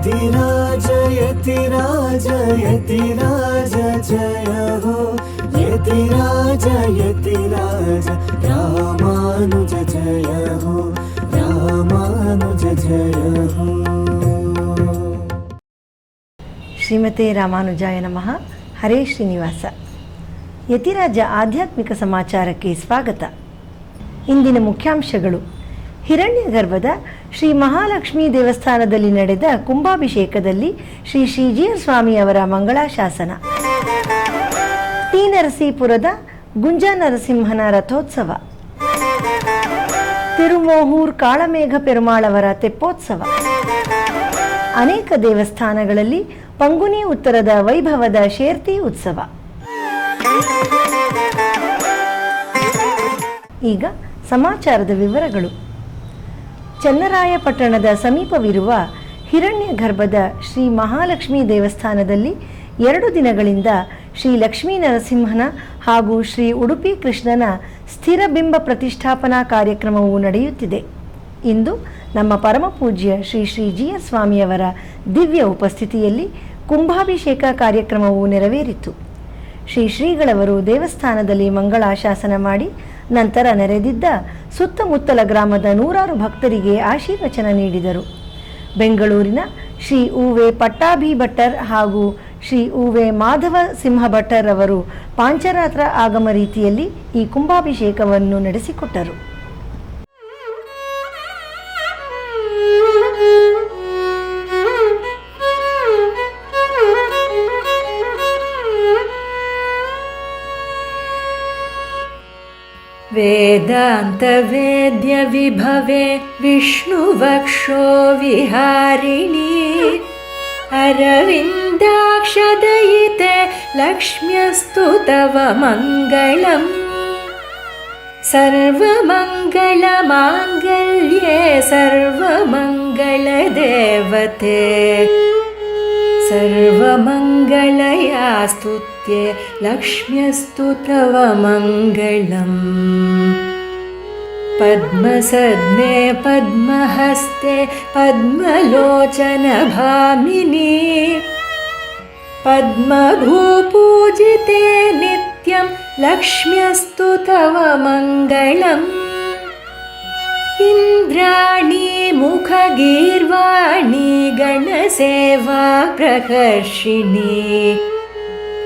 यतिराज यतिराज यतिराज जय हो यतिराज यतिराज रामानुज जय हो रामानुज जय हो। ಶ್ರೀಮತೆ ರಾಮಾನುಜಾಯ ನಮಃ. ಹರೇ ಶ್ರೀನಿವಾಸ. ಯತಿರಾಜ ಆಧ್ಯಾತ್ಮಿಕ ಸಮಾಚಾರಕ್ಕೆ ಸ್ವಾಗತ. ಇಂದಿನ ಮುಖ್ಯಾಂಶಗಳು: ಹಿರಣ್ಯಗರ್ಭದ ಶ್ರೀ ಮಹಾಲಕ್ಷ್ಮೀ ದೇವಸ್ಥಾನದಲ್ಲಿ ನಡೆದ ಕುಂಭಾಭಿಷೇಕದಲ್ಲಿ ಶ್ರೀ ಶ್ರೀಜಿಯರ್ ಸ್ವಾಮಿಯವರ ಮಂಗಳಾಶಾಸನ, ಟಿ ನರಸೀಪುರದ ಗುಂಜ ನರಸಿಂಹನ ರಥೋತ್ಸವ, ತಿರುಮೋಹೂರ್ ಕಾಳಮೇಘ ಪೆರುಮಾಳವರ ತೆಪ್ಪೋತ್ಸವ, ಅನೇಕ ದೇವಸ್ಥಾನಗಳಲ್ಲಿ ಪಂಗುನಿ ಉತ್ತರದ ವೈಭವದ ಶೇರ್ತಿ ಉತ್ಸವ. ಈಗ ಸಮಾಚಾರದ ವಿವರಗಳು. ಚನ್ನರಾಯಪಟ್ಟಣದ ಸಮೀಪವಿರುವ ಹಿರಣ್ಯಗರ್ಭದ ಶ್ರೀ ಮಹಾಲಕ್ಷ್ಮೀ ದೇವಸ್ಥಾನದಲ್ಲಿ 2 ದಿನಗಳಿಂದ ಶ್ರೀ ಲಕ್ಷ್ಮೀ ನರಸಿಂಹನ ಹಾಗೂ ಶ್ರೀ ಉಡುಪಿ ಕೃಷ್ಣನ ಸ್ಥಿರಬಿಂಬ ಪ್ರತಿಷ್ಠಾಪನಾ ಕಾರ್ಯಕ್ರಮವು ನಡೆಯುತ್ತಿದೆ. ಇಂದು ನಮ್ಮ ಪರಮಪೂಜ್ಯ ಶ್ರೀ ಶ್ರೀಜಿಯರ್ ಸ್ವಾಮಿಯವರ ದಿವ್ಯ ಉಪಸ್ಥಿತಿಯಲ್ಲಿ ಕುಂಭಾಭಿಷೇಕ ಕಾರ್ಯಕ್ರಮವು ನೆರವೇರಿತು. ಶ್ರೀಗಳವರು ದೇವಸ್ಥಾನದಲ್ಲಿ ಮಂಗಳಾಶಾಸನ ಮಾಡಿ ನಂತರ ನೆರೆದಿದ್ದ ಸುತ್ತಮುತ್ತಲ ಗ್ರಾಮದ 100 ಭಕ್ತರಿಗೆ ಆಶೀರ್ವಚನ ನೀಡಿದರು. ಬೆಂಗಳೂರಿನ ಶ್ರೀ ಉ.ವೆ. ಪಟ್ಟಾಭಿ ಭಟ್ಟರ್ ಹಾಗೂ ಶ್ರೀ ಉ.ವೆ. ಮಾಧವ ಸಿಂಹ ಭಟ್ಟರ್ ಅವರು ಪಾಂಚರಾತ್ರ ಆಗಮ ರೀತಿಯಲ್ಲಿ ಈ ಕುಂಭಾಭಿಷೇಕವನ್ನು ನಡೆಸಿಕೊಟ್ಟರು. ವೇದಾಂತ ವೇದ್ಯ ವಿಭವೆ ವಿಷ್ಣುವಕ್ಷೋ ವಿಹಾರಿಣಿ ಅರವಿಂದಾಕ್ಷದಯಿತೆ ಲಕ್ಷ್ಮ್ಯಸ್ತು ತವ ಮಂಗಳಂ ಸರ್ವಮಂಗಳ ಮಾಂಗಲ್ಯೆ ಸರ್ವಮಂಗಳ ದೇವತೆ ಸರ್ವಮಂಗಳಯಾಸ್ತುತ್ಯೆ ಲಕ್ಷ್ಮ್ಯಸ್ತು ತವ ಮಂಗಳಂ ಪದ್ಮಸದ್ಮೆ ಪದ್ಮಹಸ್ತೆ ಪದ್ಮಲೋಚನ ಭಾಮಿನಿ ಪದ್ಮಭೂಪೂಜಿತೆ ನಿತ್ಯಂ ಲಕ್ಷ್ಮ್ಯಸ್ತು ತವ ಮಂಗಳಂ ಇಂದ್ರಾಣಿ ಮುಖಗೀರ್ವಾಣಿ ಗಣಸೇವಾ ಪ್ರಕರ್ಷಿಣಿ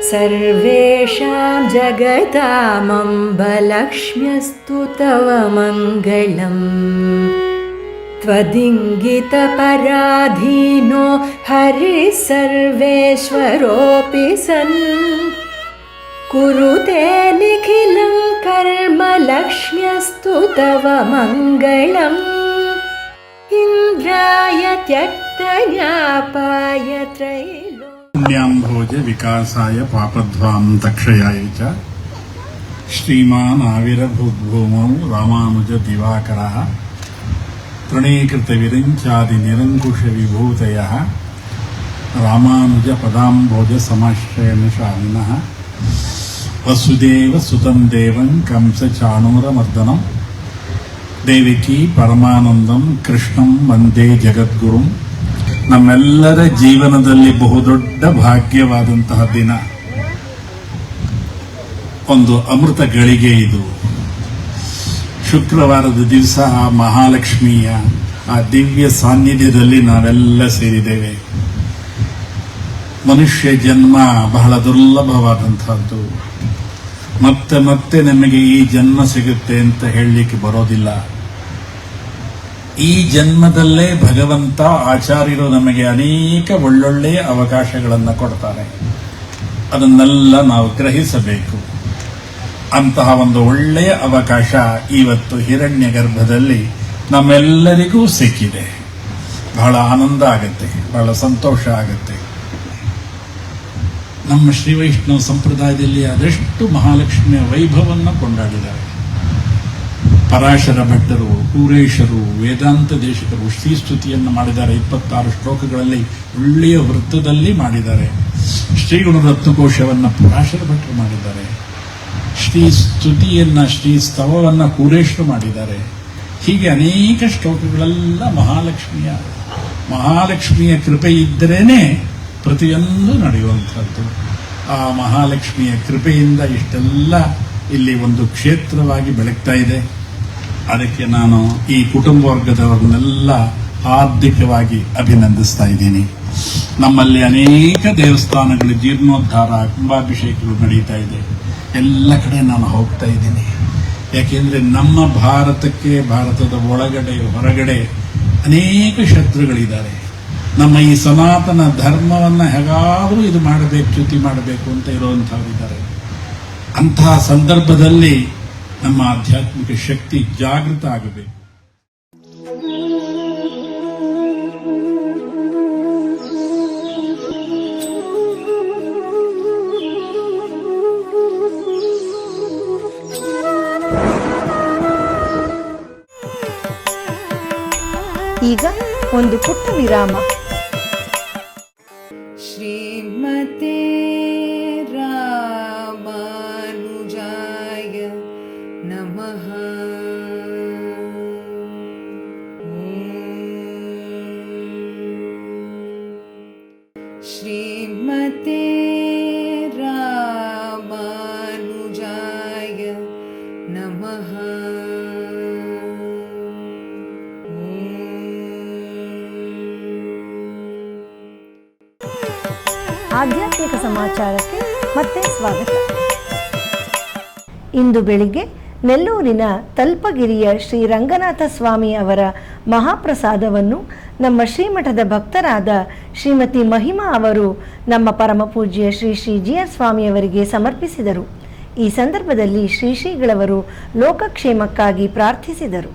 ಸರ್ವೇಷಾಂ ಜಗತಾಮಂಬ ಲಕ್ಷ್ಮ್ಯಸ್ತು ತವ ಮಂಗಳಂ ತ್ವದಿಂಗಿತ ಪರಾಧೀನೋ ಹರಿ ಸರ್ವೇಶ್ವರೋಪಿ ಸನ್ ಕುರುತೆ ನಿಖಿಲಂ ಕರ್ಮ ಲಕ್ಷ್ಮ್ಯಸ್ತು ತವ ಮಂಗಳಂ ಇಂದ್ರಾಯ ತ್ಯಕ್ತಜ್ಞಾಪಾಯ ತ್ರೈಲೋ ಪುಣ್ಯಾಂಭೋಜ ವಿಕಾಸಾಯ ಪಾಪಧ್ವಾಂ ತಕ್ಷಯಾಯ ಚ ಶ್ರೀಮಾನ್ ಆವಿರಭೂದ್ಭೂಮೌ ರಾಮಾನುಜ ದಿವಾಕರಃ ತೃಣೀಕೃತ ವಿರಿಂಚಾದಿ ನಿರಂಕುಶ ವಿಭೂತಯಃ ರಾಮಾನುಜ ಪದಾಂಭೋಜ ಸಮಾಶ್ರಯನ ಶಾಲಿನಃ ವಸುದೇವ ಸುತಂ ದೇವಂ ಕಂಸ ಚಾಣೂರಮರ್ದನಂ ದೇವಕಿ ಪರಮಾನಂದಂ ಕೃಷ್ಣಂ ವಂದೇ ಜಗದ್ಗುರುಂ. ನಮ್ಮೆಲ್ಲರ ಜೀವನದಲ್ಲಿ ಬಹುದೊಡ್ಡ ಭಾಗ್ಯವಾದಂತಹ ದಿನ, ಒಂದು ಅಮೃತ ಗಳಿಗೆ ಇದು. ಶುಕ್ರವಾರದ ದಿವಸ ಆ ಮಹಾಲಕ್ಷ್ಮಿಯ ಆ ದಿವ್ಯ ಸಾನ್ನಿಧ್ಯದಲ್ಲಿ ನಾವೆಲ್ಲ ಸೇರಿದ್ದೇವೆ. ಮನುಷ್ಯ ಜನ್ಮ ಬಹಳ ದುರ್ಲಭವಾದಂತಹದ್ದು. ಮತ್ತೆ ಮತ್ತೆ ನಮಗೆ ಈ ಜನ್ಮ ಸಿಗುತ್ತೆ ಅಂತ ಹೇಳಲಿಕ್ಕೆ ಬರೋದಿಲ್ಲ. ಈ ಜನ್ಮದಲ್ಲೇ ಭಗವಂತ ಆಚಾರ್ಯರು ನಮಗೆ ಅನೇಕ ಒಳ್ಳೊಳ್ಳೆಯ ಅವಕಾಶಗಳನ್ನು ಕೊಡ್ತಾರೆ. ಅದನ್ನೆಲ್ಲ ನಾವು ಗ್ರಹಿಸಬೇಕು. ಅಂತಹ ಒಂದು ಒಳ್ಳೆಯ ಅವಕಾಶ ಇವತ್ತು ಹಿರಣ್ಯಗರ್ಭದಲ್ಲಿ ನಮ್ಮೆಲ್ಲರಿಗೂ ಸಿಕ್ಕಿದೆ. ಬಹಳ ಆನಂದ ಆಗುತ್ತೆ, ಬಹಳ ಸಂತೋಷ ಆಗುತ್ತೆ. ನಮ್ಮ ಶ್ರೀ ವೈಷ್ಣವ ಸಂಪ್ರದಾಯದಲ್ಲಿ ಅದೆಷ್ಟು ಮಹಾಲಕ್ಷ್ಮಿಯ ವೈಭವವನ್ನು ಕೊಂಡಾಡಿದ್ದಾರೆ. ಪರಾಶರ ಭಟ್ಟರು, ಕೂರೇಶರು, ವೇದಾಂತ ದೇಶಿಕರು ಶ್ರೀಸ್ತುತಿಯನ್ನು ಮಾಡಿದ್ದಾರೆ. 26 ಶ್ಲೋಕಗಳಲ್ಲಿ ಒಳ್ಳೆಯ ವೃತ್ತದಲ್ಲಿ ಮಾಡಿದ್ದಾರೆ. ಶ್ರೀಗುಣ ರತ್ನಕೋಶವನ್ನು ಪರಾಶರ ಭಟ್ಟರು ಮಾಡಿದ್ದಾರೆ. ಶ್ರೀ ಸ್ತುತಿಯನ್ನ, ಶ್ರೀ ಸ್ತವವನ್ನು ಕೂರೇಶರು ಮಾಡಿದ್ದಾರೆ. ಹೀಗೆ ಅನೇಕ ಶ್ಲೋಕಗಳೆಲ್ಲ ಮಹಾಲಕ್ಷ್ಮಿಯ ಮಹಾಲಕ್ಷ್ಮಿಯ ಕೃಪೆ ಇದ್ದರೇನೆ ಪ್ರತಿಯೊಂದು ನಡೆಯುವಂಥದ್ದು. ಆ ಮಹಾಲಕ್ಷ್ಮಿಯ ಕೃಪೆಯಿಂದ ಇಷ್ಟೆಲ್ಲ ಇಲ್ಲಿ ಒಂದು ಕ್ಷೇತ್ರವಾಗಿ ಬೆಳಗ್ತಾ ಇದೆ. ಅದಕ್ಕೆ ನಾನು ಈ ಕುಟುಂಬ ವರ್ಗದವರನ್ನೆಲ್ಲ ಹಾರ್ದಿಕವಾಗಿ ಅಭಿನಂದಿಸ್ತಾ ಇದ್ದೀನಿ. ನಮ್ಮಲ್ಲಿ ಅನೇಕ ದೇವಸ್ಥಾನಗಳು ಜೀರ್ಣೋದ್ಧಾರ, ಕುಂಭಾಭಿಷೇಕಗಳು ನಡೀತಾ ಇದೆ. ಎಲ್ಲ ಕಡೆ ನಾನು ಹೋಗ್ತಾ ಇದ್ದೀನಿ. ಯಾಕೆಂದ್ರೆ ನಮ್ಮ ಭಾರತಕ್ಕೆ, ಭಾರತದ ಒಳಗಡೆ ಹೊರಗಡೆ ಅನೇಕ ಶತ್ರುಗಳಿದ್ದಾರೆ. ನಮ್ಮ ಈ ಸನಾತನ ಧರ್ಮವನ್ನ ಹೇಗಾದರೂ ಇದು ಮಾಡಬೇಕು, ಚ್ಯುತಿ ಮಾಡಬೇಕು ಅಂತ ಇರುವಂತಹವರಿದ್ದಾರೆ. ಅಂತಹ ಸಂದರ್ಭದಲ್ಲಿ ನಮ್ಮ ಆಧ್ಯಾತ್ಮಿಕ ಶಕ್ತಿ ಜಾಗೃತ ಆಗಬೇಕು. ಈಗ ಒಂದು ಪುಟ್ಟ ವಿರಾಮ. ಶ್ರೀಮತೆ ರಾಮಾನುಜಾಯ ನಮಃ. ಶ್ರೀಮತೆ ರಾಮಾನುಜಾಯ ನಮಃ. ಆಧ್ಯಾತ್ಮಿಕ ಸಮಾಚಾರಕ್ಕೆ ಮತ್ತೆ ಸ್ವಾಗತ. ಇಂದು ಬೆಳಿಗ್ಗೆ ನೆಲ್ಲೂರಿನ ತಲ್ಪಗಿರಿಯ ಶ್ರೀ ರಂಗನಾಥ ಸ್ವಾಮಿ ಅವರ ಮಹಾಪ್ರಸಾದವನ್ನು ನಮ್ಮ ಶ್ರೀಮಠದ ಭಕ್ತರಾದ ಶ್ರೀಮತಿ ಮಹಿಮಾ ಅವರು ನಮ್ಮ ಪರಮಪೂಜ್ಯ ಶ್ರೀ ಶ್ರೀ ಜಿ.ಆರ್. ಸ್ವಾಮಿಯವರಿಗೆ ಸಮರ್ಪಿಸಿದರು. ಈ ಸಂದರ್ಭದಲ್ಲಿ ಶ್ರೀ ಶ್ರೀಗಳವರು ಲೋಕಕ್ಷೇಮಕ್ಕಾಗಿ ಪ್ರಾರ್ಥಿಸಿದರು.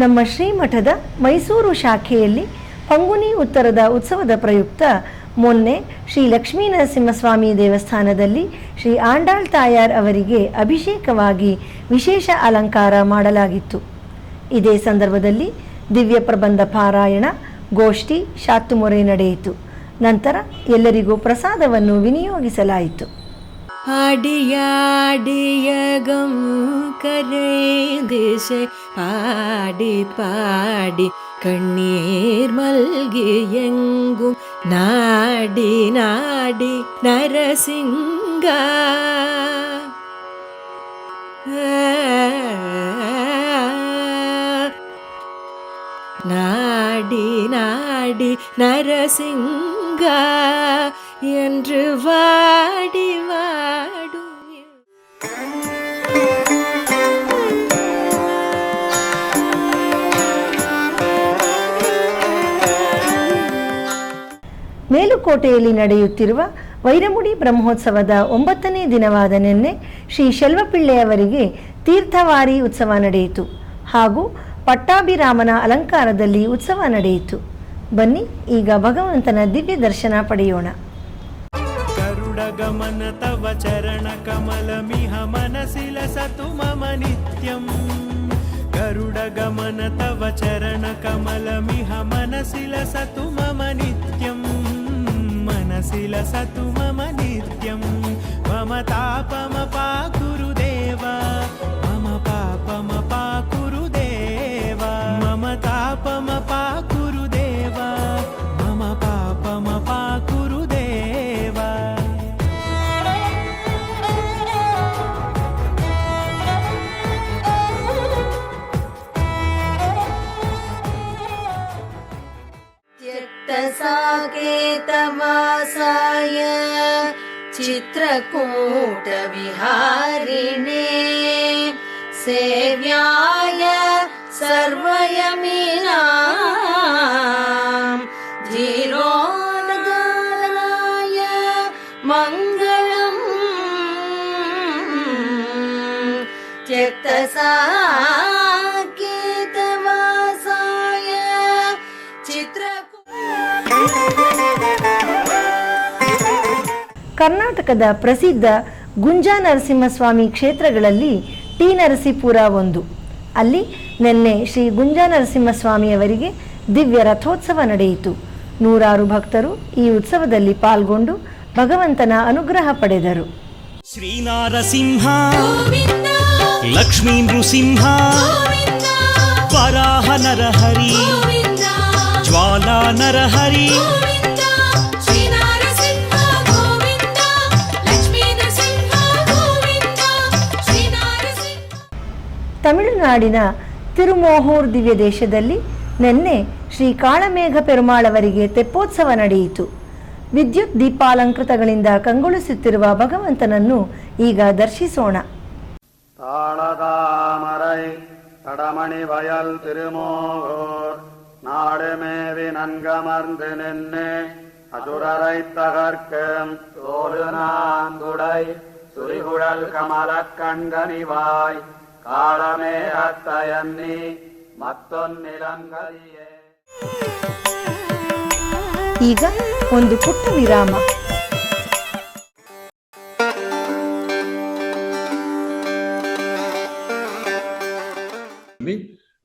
ನಮ್ಮ ಶ್ರೀಮಠದ ಮೈಸೂರು ಶಾಖೆಯಲ್ಲಿ ಪಂಗುನಿ ಉತ್ತರದ ಉತ್ಸವದ ಪ್ರಯುಕ್ತ ಮೊನ್ನೆ ಶ್ರೀ ಲಕ್ಷ್ಮೀ ನರಸಿಂಹಸ್ವಾಮಿ ದೇವಸ್ಥಾನದಲ್ಲಿ ಶ್ರೀ ಆಂಡಾಳ್ ತಾಯಾರ್ ಅವರಿಗೆ ಅಭಿಷೇಕವಾಗಿ ವಿಶೇಷ ಅಲಂಕಾರ ಮಾಡಲಾಗಿತ್ತು. ಇದೇ ಸಂದರ್ಭದಲ್ಲಿ ದಿವ್ಯ ಪ್ರಬಂಧ ಪಾರಾಯಣ, ಗೋಷ್ಠಿ, ಶಾತುಮೊರೆ ನಡೆಯಿತು. ನಂತರ ಎಲ್ಲರಿಗೂ ಪ್ರಸಾದವನ್ನು ವಿನಿಯೋಗಿಸಲಾಯಿತು. ஆடியாடியகம் கரை திசை பாடி பாடி கண்ணீர் மல்கி எங்கும் நாடி நாடி நரசிங்கா நாடி நாடி நரசிங்கா என்று வாடி வாடும். ಮೇಲುಕೋಟೆಯಲ್ಲಿ ನಡೆಯುತ್ತಿರುವ ವೈರಮುಡಿ ಬ್ರಹ್ಮೋತ್ಸವದ 9ನೇ ದಿನವಾದ ನಿನ್ನೆ ಶ್ರೀ ಶೆಲ್ವಪಿಳ್ಳೆಯವರಿಗೆ ತೀರ್ಥವಾರಿ ಉತ್ಸವ ನಡೆಯಿತು. ಹಾಗೂ ಪಟ್ಟಾಭಿರಾಮನ ಅಲಂಕಾರದಲ್ಲಿ ಉತ್ಸವ ನಡೆಯಿತು. ಬನ್ನಿ ಈಗ ಭಗವಂತನ ದಿವ್ಯ ದರ್ಶನ ಪಡೆಯೋಣ. ಗಮನ ತವ ಚರಣ ಕಮಲಮಿಹ ಮನಸಿಲಸತು ಮಮ ನಿತ್ಯಂ. ಗರುಡ ಗಮನ ತವ ಚರಣ ಕಮಲಮಿಹ ಮನಸಿಲಸತು ಮಮ ನಿತ್ಯಂ. ಮನಸಿಲಸತು ಮಮ ನಿತ್ಯಂ. ಮಮ ತಾಪಮ ಪಾಕುರು ದೇವ, ಮಮ ಪಾಪಮ ಪಾಕುರು ದೇವ. ಮಮ ತಾಪಮ ಪಾಕುರು ದೇವ, ಮಮ ಪಾಪಮ ಪಾಕುರು ದೇವ. साकेतवासाय चित्रकूटविहारिणे सेव्याय सर्वयमिनां धीरोद्गाराय मङ्गलम्. त्यक्तसा ಕರ್ನಾಟಕದ ಪ್ರಸಿದ್ಧ ಗುಂಜಾ ನರಸಿಂಹಸ್ವಾಮಿ ಕ್ಷೇತ್ರಗಳಲ್ಲಿ ಟಿ ನರಸೀಪುರ ಒಂದು. ಅಲ್ಲಿ ನಿನ್ನೆ ಶ್ರೀ ಗುಂಜಾ ನರಸಿಂಹಸ್ವಾಮಿಯವರಿಗೆ ದಿವ್ಯ ರಥೋತ್ಸವ ನಡೆಯಿತು. ನೂರಾರು ಭಕ್ತರು ಈ ಉತ್ಸವದಲ್ಲಿ ಪಾಲ್ಗೊಂಡು ಭಗವಂತನ ಅನುಗ್ರಹ ಪಡೆದರು. ಶ್ರೀನಾರಸಿಂಹ, ಲಕ್ಷ್ಮೀ ನೃಸಿಂಹ, ವರಾಹ ನರಹರಿ, ಜ್ವಾಲಾ ನರಹರಿ, ತಮಿಳುನಾಡಿನ ತಿರುಮೋಹೂರ್ ದಿವ್ಯ ದೇಶದಲ್ಲಿ ನಿನ್ನೆ ಶ್ರೀ ಕಾಳಮೇಘ ಪೆರುಮಾಳವರಿಗೆ ತೆಪ್ಪೋತ್ಸವ ನಡೆಯಿತು. ವಿದ್ಯುತ್ ದೀಪಾಲಂಕೃತಗಳಿಂದ ಕಂಗೊಳಿಸುತ್ತಿರುವ ಭಗವಂತನನ್ನು ಈಗ ದರ್ಶಿಸೋಣ. தாளதாமரை கடமணி வயல் திருமோகோர் நாடுமேவி நன்கமர்ந்து நின்று அசுரரை தகர்க்கும் தோடு நான்குடை சுரிகுழல் கமலக் கண்கனிவாய் காளமேகத்தயன்னி ಮತ್ತೊನ್ನಿಲಂಗರಿಯೇ. ಈಗ ಒಂದು ಪುಟ್ಟ ವಿರಾಮ.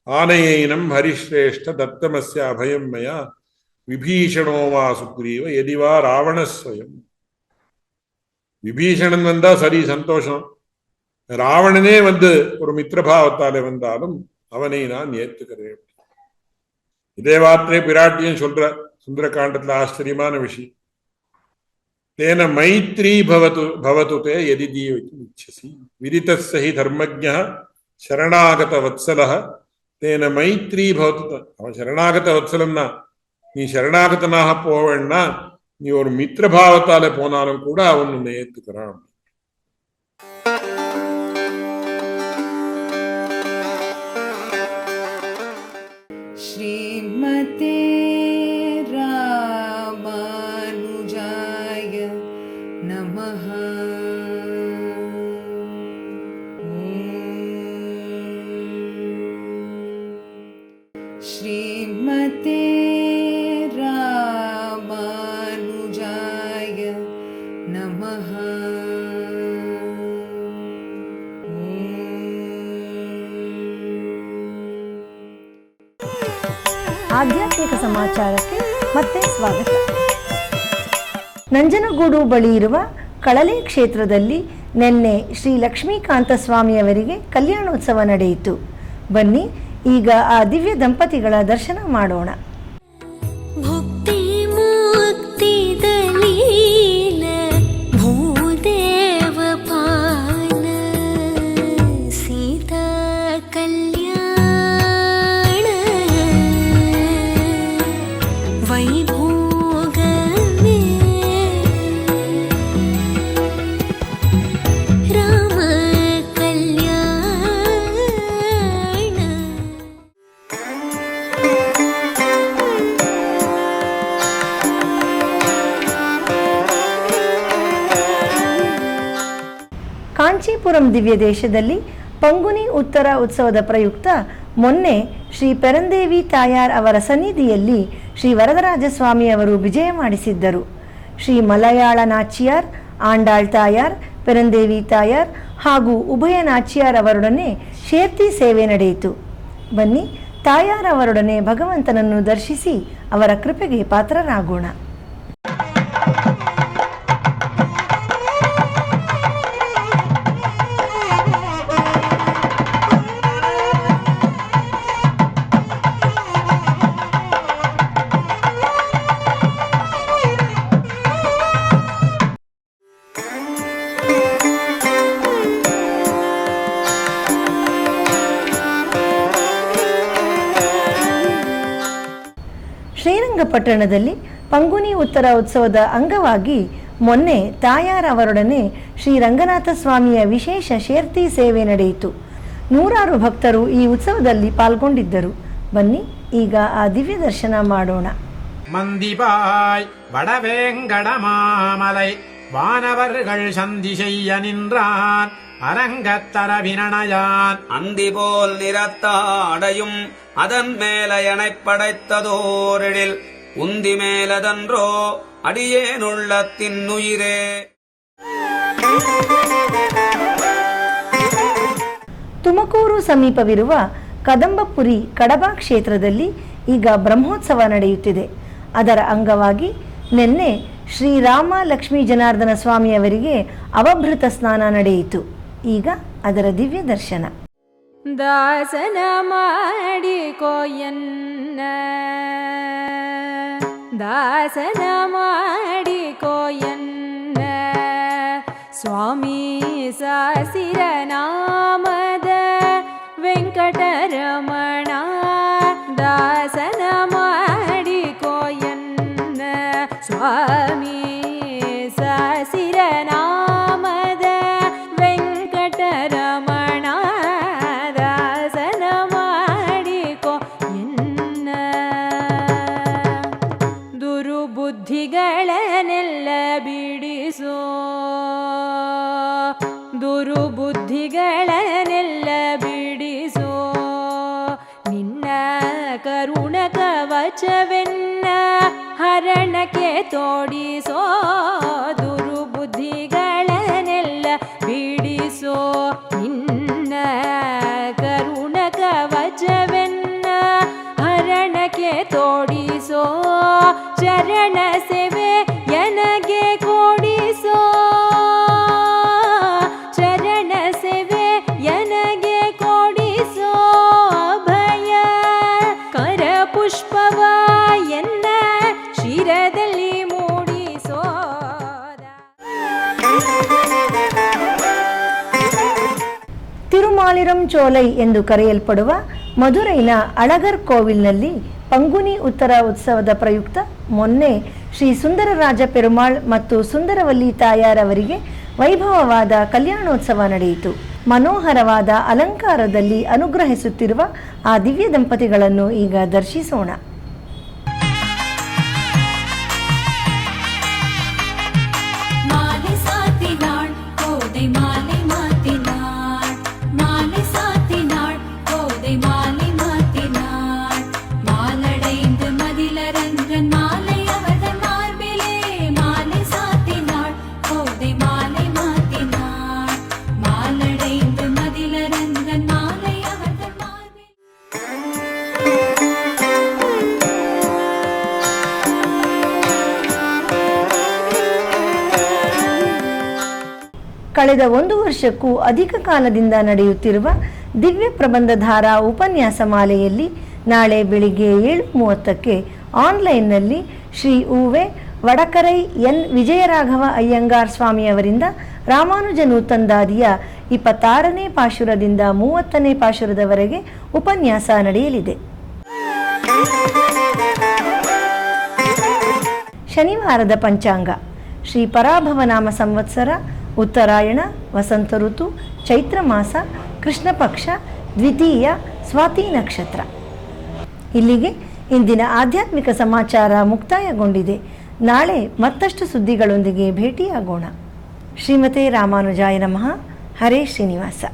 ಆನಯೈನಂ ಹರಿಶ್ರೇಷ್ಠ ದತ್ತಮಸ್ಯ ಅಭಯಂ ಮಯ ವಿಭೀಷಣೋ ವಾ ಸುಗ್ರೀವ ಯದಿವಾ ರಾವಣ ಸ್ವಯಂ. விபீஷணன் வந்தா சரி சந்தோஷம், ராவணனே வந்து ஒரு மித்திரபாவத்தாலே வந்தாலும் அவனை நான் ஏத்துக்கிறேன். இதே வார்த்தை பிராட்டியும் சொல்ற சுந்தரகாண்டத்துல ஆச்சரியமான விஷயம். தேன மைத்ரி பவது தே யதி ஜீவித்தும் இச்சசி விதிதஸ்ஸ ஹி தர்மஜ்ஞः ಶರಣಾಗತ ವತ್ಸಲಃ ತೇನ ಮೈತ್ರಿ ಭವತು. ಅವன் ಶರಣಾಗತ ವತ್ಸಲன்னா நீ ಶರಣಾಗತನಾக போவேன்னா நீ ஒரு மித்திரபாவத்தாலே போனாலும் கூட அவன் உன்னை ஏத்துக்கிறான். ஸ்ரீமதே ராமானுஜாய நமஹ. ஸ்ரீமதே ராமானுஜாய நமஹ. ಆಧ್ಯಾತ್ಮಿಕ ಸಮಾಚಾರಕ್ಕೆ ಮತ್ತೆ ಸ್ವಾಗತ. ನಂಜನಗೂಡು ಬಳಿ ಇರುವ ಕಳಲೆ ಕ್ಷೇತ್ರದಲ್ಲಿ ನಿನ್ನೆ ಶ್ರೀ ಲಕ್ಷ್ಮೀಕಾಂತ ಸ್ವಾಮಿಯವರಿಗೆ ಕಲ್ಯಾಣೋತ್ಸವ ನಡೆಯಿತು. ಬನ್ನಿ ಈಗ ಆ ದಿವ್ಯ ದಂಪತಿಗಳ ದರ್ಶನ ಮಾಡೋಣ. ಭಕ್ತಿ ಮುಕ್ತಿದ ಲೀಲ ಭೂದೇವ ಪಾಲ ಸೀತಾ ಕಲ್ಯಾಣ ವೈಭೋಗವೇ ರಾಮ ಕಲ್ಯಾಣ. ಕಾಂಚೀಪುರಂ ದಿವ್ಯ ದೇಶದಲ್ಲಿ ಪಂಗುನಿ ಉತ್ತರ ಉತ್ಸವದ ಪ್ರಯುಕ್ತ ಮೊನ್ನೆ ಶ್ರೀ ಪೆರಂದೇವಿ ತಾಯಾರ್ ಅವರ ಸನ್ನಿಧಿಯಲ್ಲಿ ಶ್ರೀ ವರದರಾಜ ಸ್ವಾಮಿಯವರು ವಿಜಯ ಮಾಡಿಸಿದ್ದರು. ಶ್ರೀ ಮಲಯಾಳ ನಾಚಿಯಾರ್, ಆಂಡಾಳ್ ತಾಯಾರ್, ಪೆರಂದೇವಿ ತಾಯಾರ್ ಹಾಗೂ ಉಭಯ ನಾಚಿಯಾರ್ ಅವರೊಡನೆ ಶೇರ್ತಿ ಸೇವೆ ನಡೆಯಿತು. ಬನ್ನಿ ತಾಯಾರ್ ಅವರೊಡನೆ ಭಗವಂತನನ್ನು ದರ್ಶಿಸಿ ಅವರ ಕೃಪೆಗೆ ಪಾತ್ರರಾಗೋಣ. ಶ್ರೀರಂಗಪಟ್ಟಣದಲ್ಲಿ ಪಂಗುನಿ ಉತ್ತರ ಉತ್ಸವದ ಅಂಗವಾಗಿ ಮೊನ್ನೆ ತಾಯಾರ್ ಅವರೊಡನೆ ಶ್ರೀ ರಂಗನಾಥ ಸ್ವಾಮಿಯ ವಿಶೇಷ ಶೇರ್ತಿ ಸೇವೆ ನಡೆಯಿತು. ನೂರಾರು ಭಕ್ತರು ಈ ಉತ್ಸವದಲ್ಲಿ ಪಾಲ್ಗೊಂಡಿದ್ದರು. ಬನ್ನಿ ಈಗ ಆ ದಿವ್ಯ ದರ್ಶನ ಮಾಡೋಣ. மந்திபாய் வடவேங்கட மாமலை வானவர்கள் சந்தி செய்ய நின்றான் அரங்கத்தரவினயான் அந்தி போல் நிறத்தாடையும் அதன் மேலையனைப் படைத்ததோரிடில் உந்தி மேலதன்றோ அடியேனுள்ளத்தின் உயிரே. ತುಮಕೂರು ಸಮೀಪವಿರುವ ಕದಂಬಪುರಿ ಕಡಬ ಕ್ಷೇತ್ರದಲ್ಲಿ ಈಗ ಬ್ರಹ್ಮೋತ್ಸವ ನಡೆಯುತ್ತಿದೆ. ಅದರ ಅಂಗವಾಗಿ ನಿನ್ನೆ ಶ್ರೀರಾಮ ಲಕ್ಷ್ಮೀ ಜನಾರ್ದನ ಸ್ವಾಮಿಯವರಿಗೆ ಅವಭೃತ ಸ್ನಾನ ನಡೆಯಿತು. ಈಗ ಅದರ ದಿವ್ಯ ದರ್ಶನ. ದಾಸನ ಮಾಡಿಕೋಯನ್ನ ದಾಸನ ಮಾಡಿಕೋಯನ್ನ ಸ್ವಾಮಿ ಸಾಸಿರ ನಾಮದ ವೆಂಕಟರಮಣ ದಾಸನ ಮಾಡಿಕೋಯನ್ನ ಸ್ವಾಮಿ ಸಾಸಿರ ನಾಮದ ವೆಂಕಟರಮಣ ದಾಸನ ಮಾಡಿಕೋ ಎನ್ನ ದುರುಬುದ್ಧಿಗಳನ್ನೆಲ್ಲ ಬಿಡಿಸೋ ದುರುಬುದ್ಧಿಗಳನ್ನೆಲ್ಲ ಬಿಡಿಸೋ ನಿನ್ನ ಕರುಣ ಕವಚವೆನ್ನ ಹರಣಕ್ಕೆ ತೋಡಿಸೋ ದುರುಬುದ್ಧಿಗಳನ್ನೆಲ್ಲ ಬಿಡಿಸೋ ನಿನ್ನ ಕರುಣ ಕವಚವೆನ್ನ ಹರಣಕ್ಕೆ ತೋಡಿಸೋ ಚರಣ ಸೇವೆ ಎನಗೆ ಕೊಡಿಸೋ ಚರಣ ಸೇವೆ ಎನಗೆ ಕೊಡಿಸೋ ಅಭಯ ಕರ ಪುಷ್ಪವ ಎನ್ನ ಶಿರದಲ್ಲಿ ಮೂಡಿಸೋ. ತಿರುಮಾಲಿರಂ ಚೋಲೈ ಎಂದು ಕರೆಯಲ್ಪಡುವ ಮಧುರೈನ ಅಳಗರ್ ಕೋವಿಲ್ನಲ್ಲಿ ಪಂಗುನಿ ಉತ್ತರ ಉತ್ಸವದ ಪ್ರಯುಕ್ತ ಮೊನ್ನೆ ಶ್ರೀ ಸುಂದರರಾಜ ಪೆರುಮಾಳ್ ಮತ್ತು ಸುಂದರವಲ್ಲಿ ತಾಯಾರವರಿಗೆ ವೈಭವವಾದ ಕಲ್ಯಾಣೋತ್ಸವ ನಡೆಯಿತು. ಮನೋಹರವಾದ ಅಲಂಕಾರದಲ್ಲಿ ಅನುಗ್ರಹಿಸುತ್ತಿರುವ ಆ ದಿವ್ಯ ದಂಪತಿಗಳನ್ನು ಈಗ ದರ್ಶಿಸೋಣ. ಕಳೆದ 1 ವರ್ಷಕ್ಕೂ ಅಧಿಕ ಕಾಲದಿಂದ ನಡೆಯುತ್ತಿರುವ ದಿವ್ಯ ಪ್ರಬಂಧಧಾರಾ ಉಪನ್ಯಾಸ ಮಾಲೆಯಲ್ಲಿ ನಾಳೆ ಬೆಳಿಗ್ಗೆ 7:30ಕ್ಕೆ ಆನ್ಲೈನ್ನಲ್ಲಿ ಶ್ರೀ ಉವೆ ವಡಕರೈ ಎನ್ ವಿಜಯರಾಘವ ಅಯ್ಯಂಗಾರ್ ಸ್ವಾಮಿಯವರಿಂದ ರಾಮಾನುಜ ನೂತಂದಾದಿಯ 26ನೇ ಪಾಶುರದಿಂದ 30ನೇ ಪಾಶುರದವರೆಗೆ ಉಪನ್ಯಾಸ ನಡೆಯಲಿದೆ. ಶನಿವಾರದ ಪಂಚಾಂಗ ಶ್ರೀ ಪರಾಭವನಾಮ ಸಂವತ್ಸರ ಉತ್ತರಾಯಣ ವಸಂತ ಋತು ಚೈತ್ರ ಮಾಸ ಕೃಷ್ಣ ಪಕ್ಷ ದ್ವಿತೀಯ ಸ್ವಾತಿ ನಕ್ಷತ್ರ. ಇಲ್ಲಿಗೆ ಇಂದಿನ ಆಧ್ಯಾತ್ಮಿಕ ಸಮಾಚಾರ ಮುಕ್ತಾಯಗೊಂಡಿದೆ. ನಾಳೆ ಮತ್ತಷ್ಟು ಸುದ್ದಿಗಳೊಂದಿಗೆ ಭೇಟಿಯಾಗೋಣ. ಶ್ರೀಮತೆ ರಾಮಾನುಜಾಯ ನಮಃ. ಹರೇ ಶ್ರೀನಿವಾಸ.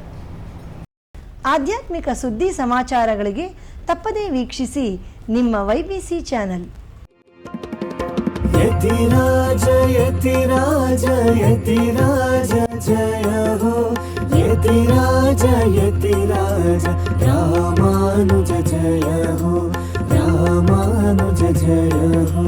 ಆಧ್ಯಾತ್ಮಿಕ ಸುದ್ದಿ ಸಮಾಚಾರಗಳಿಗೆ ತಪ್ಪದೇ ವೀಕ್ಷಿಸಿ ನಿಮ್ಮ YBC ಚಾನಲ್. ಯತಿರಾಜ ಯತಿರಾಜ ಯತಿರಾಜ ಜಯ ಹೋ ಯತಿರಾಜ ಯತಿರಾಜ ರಾಮಾನುಜ ಜಯ ಹೋ ರಾಮಾನುಜ ಜಯ ಹೋ.